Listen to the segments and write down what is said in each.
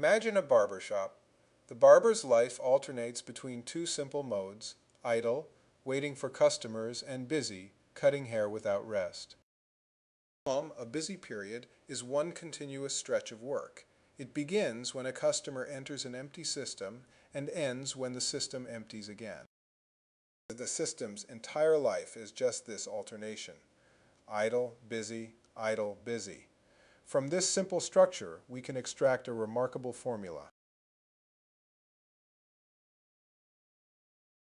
Imagine a barber shop. The barber's life alternates between two simple modes: idle, waiting for customers, and busy, cutting hair without rest. A busy period is one continuous stretch of work. It begins when a customer enters an empty system and ends when the system empties again. The system's entire life is just this alternation: idle, busy, idle, busy. From this simple structure, we can extract a remarkable formula.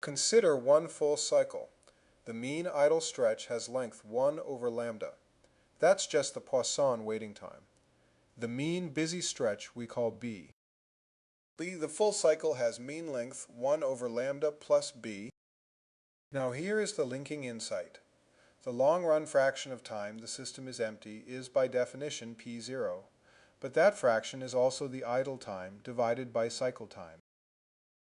Consider one full cycle. The mean idle stretch has length 1 over lambda. That's just the Poisson waiting time. The mean busy stretch we call b. The full cycle has mean length 1 over lambda plus b. Now here is the linking insight. The long-run fraction of time the system is empty is by definition p0, but that fraction is also the idle time divided by cycle time.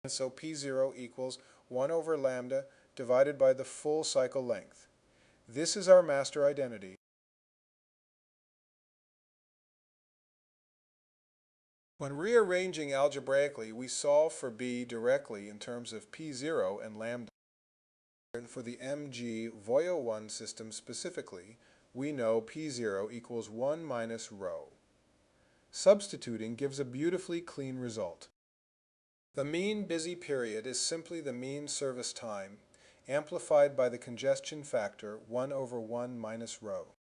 And so p0 equals 1 over lambda divided by the full cycle length. This is our master identity. When rearranging algebraically, we solve for b directly in terms of p0 and lambda. And for the mg Voyo-1 system specifically, we know p0 equals 1 minus rho. Substituting gives a beautifully clean result. The mean busy period is simply the mean service time amplified by the congestion factor 1 over 1 minus rho.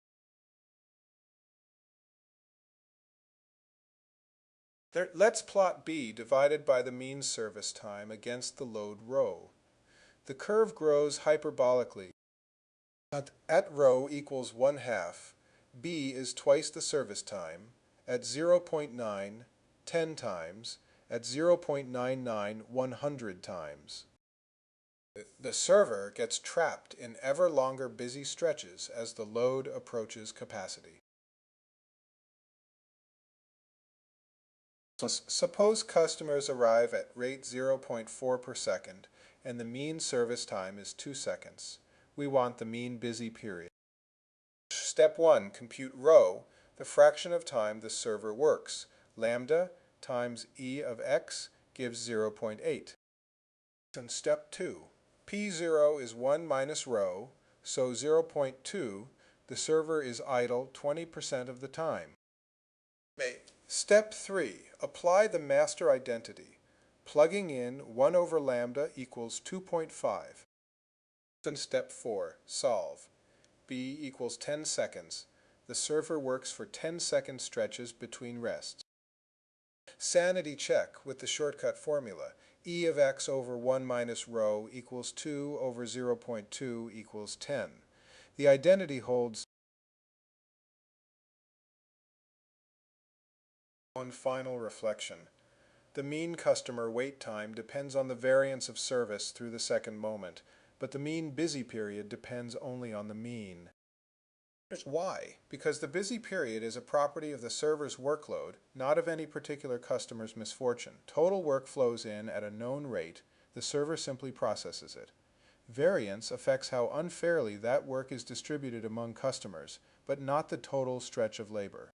Let's plot b divided by the mean service time against the load rho. The curve grows hyperbolically. At rho equals 1/2, b is twice the service time. At 0.9, 10 times. At 0.99, 100 times. The server gets trapped in ever longer busy stretches as the load approaches capacity. Suppose customers arrive at rate 0.4 per second and the mean service time is 2 seconds. We want the mean busy period. Step 1. Compute rho, the fraction of time the server works. Lambda times e of x gives 0.8. And step 2. p0 is 1 minus rho, so 0.2, the server is idle 20% of the time. Step 3. Apply the master identity. Plugging in 1 over lambda equals 2.5. And step 4. Solve. b equals 10 seconds. The server works for 10-second stretches between rests. Sanity check with the shortcut formula. E of x over 1 minus rho equals 2 over 0.2 equals 10. The identity holds. One final reflection. The mean customer wait time depends on the variance of service through the second moment, but the mean busy period depends only on the mean. Why? Because the busy period is a property of the server's workload, not of any particular customer's misfortune. Total work flows in at a known rate. The server simply processes it. Variance affects how unfairly that work is distributed among customers, but not the total stretch of labor.